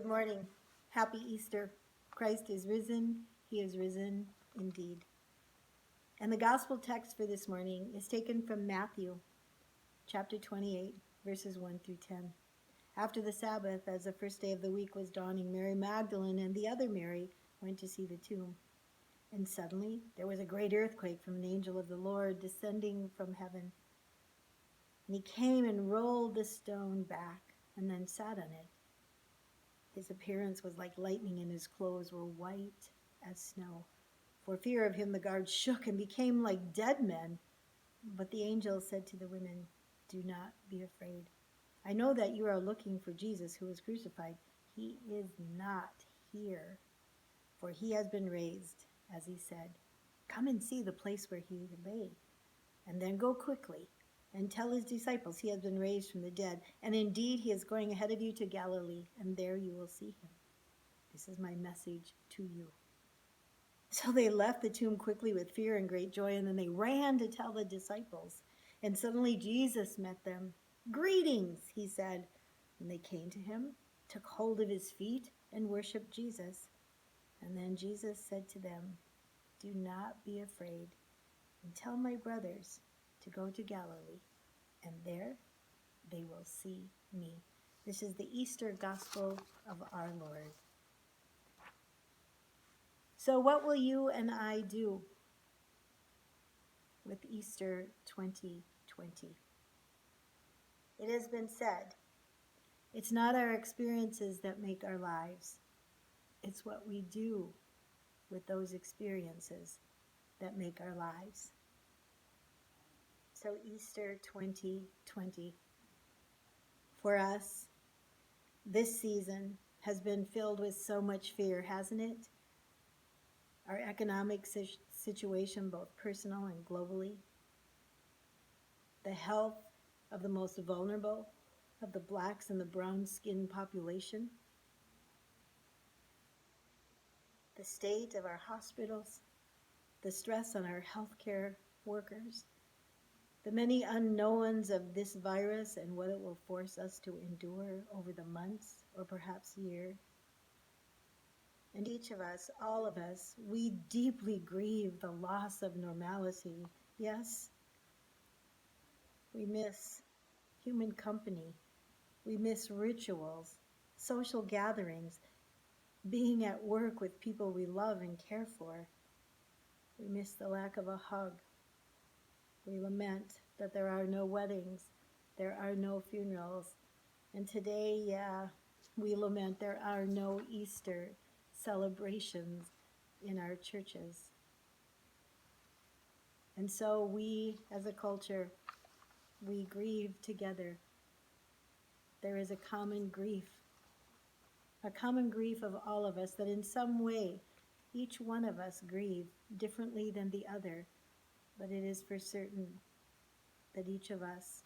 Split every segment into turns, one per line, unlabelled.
Good morning. Happy Easter. Christ is risen. He is risen indeed. And the gospel text for this morning is taken from Matthew chapter 28, verses 1 through 10. After the Sabbath, as the first day of the week was dawning, Mary Magdalene and the other Mary went to see the tomb. And suddenly there was a great earthquake from an angel of the Lord descending from heaven. And he came and rolled the stone back and then sat on it. His appearance was like lightning, and his clothes were white as snow. For fear of him, the guards shook and became like dead men. But the angel said to the women, "Do not be afraid. I know that you are looking for Jesus who was crucified. He is not here, for he has been raised, as he said. Come and see the place where he lay, and then go quickly and tell his disciples he has been raised from the dead. And indeed, he is going ahead of you to Galilee, and there you will see him. This is my message to you." So they left the tomb quickly with fear and great joy, and then they ran to tell the disciples. And suddenly Jesus met them. "Greetings," he said. And they came to him, took hold of his feet, and worshiped Jesus. And then Jesus said to them, "Do not be afraid, and tell my brothers to go to Galilee, and there they will see me." This is the Easter Gospel of our Lord. So what will you and I do with Easter 2020? It has been said, it's not our experiences that make our lives. It's what we do with those experiences that make our lives. So Easter 2020, for us, this season has been filled with so much fear, hasn't it? Our economic situation, both personal and globally, the health of the most vulnerable, of the blacks and the brown-skinned population, the state of our hospitals, the stress on our healthcare workers, the many unknowns of this virus and what it will force us to endure over the months or perhaps years. And each of us, all of us, we deeply grieve the loss of normalcy. Yes, we miss human company. We miss rituals, social gatherings, being at work with people we love and care for. We miss the lack of a hug. We lament that there are no weddings, there are no funerals. And today, we lament there are no Easter celebrations in our churches. And so we, as a culture, we grieve together. There is a common grief of all of us, that in some way, each one of us grieve differently than the other, but it is for certain that each of us,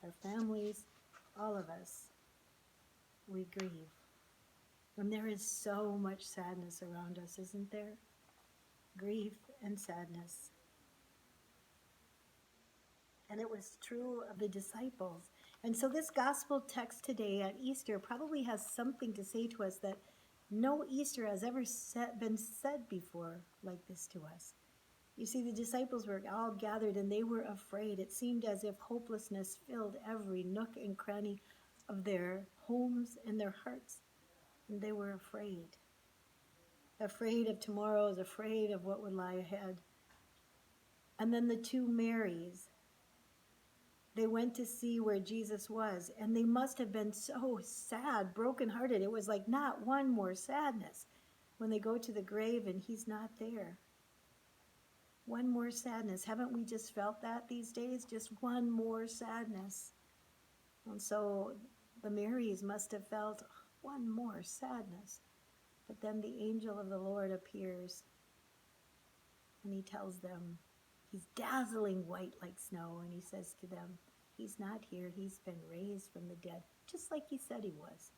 our families, all of us, we grieve. And there is so much sadness around us, isn't there? Grief and sadness. And it was true of the disciples. And so this gospel text today at Easter probably has something to say to us that no Easter has ever been said before like this to us. You see, the disciples were all gathered and they were afraid. It seemed as if hopelessness filled every nook and cranny of their homes and their hearts. And they were afraid. Afraid of tomorrow, afraid of what would lie ahead. And then the two Marys, they went to see where Jesus was, and they must have been so sad, brokenhearted. It was like not one more sadness when they go to the grave and he's not there. One more sadness. Haven't we just felt that these days? Just one more sadness. And so the Marys must have felt one more sadness. But then the angel of the Lord appears, and he tells them, he's dazzling white like snow, and he says to them, he's not here, he's been raised from the dead, just like he said he was.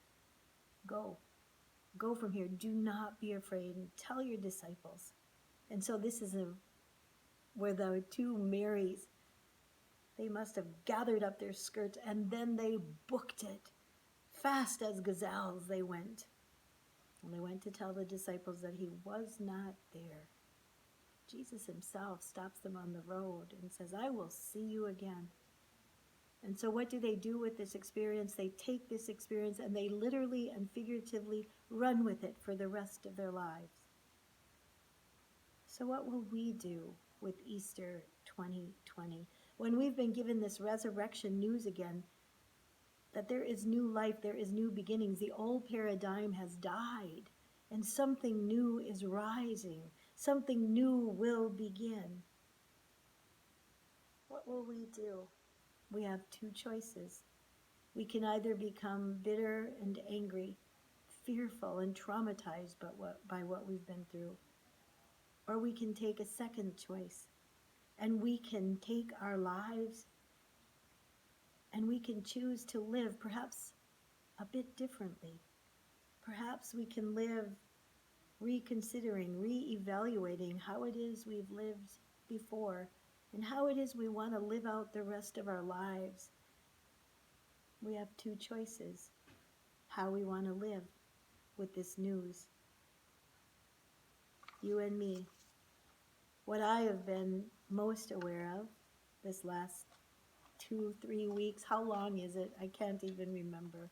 Go from here, do not be afraid, and tell your disciples. And so this is where the two Marys, they must have gathered up their skirts, and then they booked it. Fast as gazelles they went. When they went to tell the disciples that he was not there, Jesus himself stops them on the road and says, I will see you again. And so what do they do with this experience? They take this experience and they literally and figuratively run with it for the rest of their lives. So what will we do with Easter 2020 when we've been given this resurrection news again, that there is new life, there is new beginnings, the old paradigm has died, and something new is rising, something new will begin? What will we do? We have two choices. We can either become bitter and angry, fearful and traumatized by what we've been through, or we can take a second choice, and we can take our lives and we can choose to live perhaps a bit differently. Perhaps we can live reconsidering, reevaluating how it is we've lived before and how it is we want to live out the rest of our lives. We have two choices, how we want to live with this news. You and me. What I have been most aware of this last 2-3 weeks, how long is it? I can't even remember.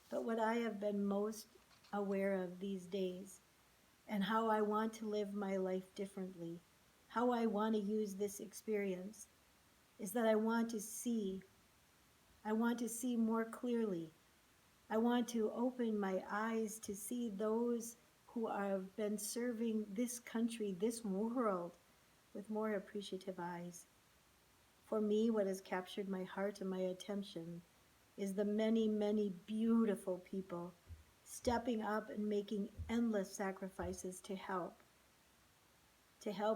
But what I have been most aware of these days, and how I want to live my life differently, how I want to use this experience, is that I want to see more clearly. I want to open my eyes to see those who have been serving this country, this world, with more appreciative eyes. For me, what has captured my heart and my attention is the many, many beautiful people stepping up and making endless sacrifices to help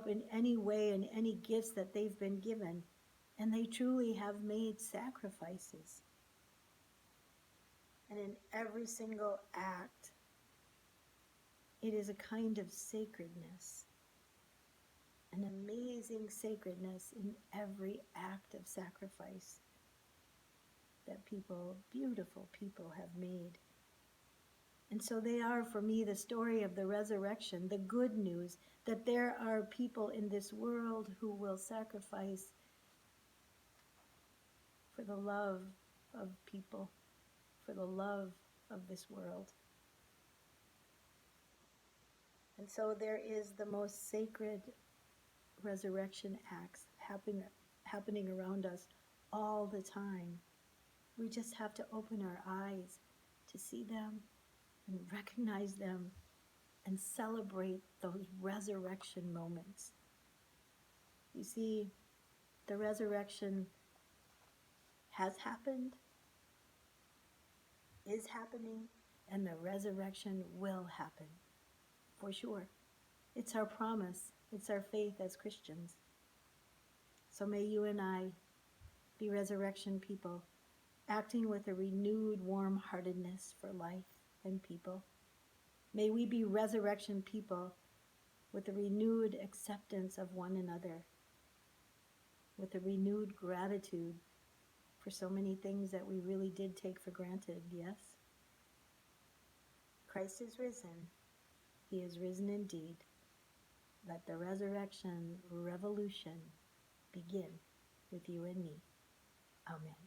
in any way and any gifts that they've been given. And they truly have made sacrifices. And in every single act, it is a kind of sacredness, an amazing sacredness in every act of sacrifice that people, beautiful people, have made. And so they are, for me, the story of the resurrection, the good news that there are people in this world who will sacrifice for the love of people, for the love of this world. And so there is the most sacred resurrection acts happening around us all the time. We just have to open our eyes to see them and recognize them and celebrate those resurrection moments. You see, the resurrection has happened, is happening, and the resurrection will happen, for sure. It's our promise. It's our faith as Christians. So may you and I be resurrection people, acting with a renewed warm-heartedness for life and people. May we be resurrection people with a renewed acceptance of one another, with a renewed gratitude for so many things that we really did take for granted, yes? Christ is risen. He is risen indeed. Let the resurrection revolution begin with you and me. Amen.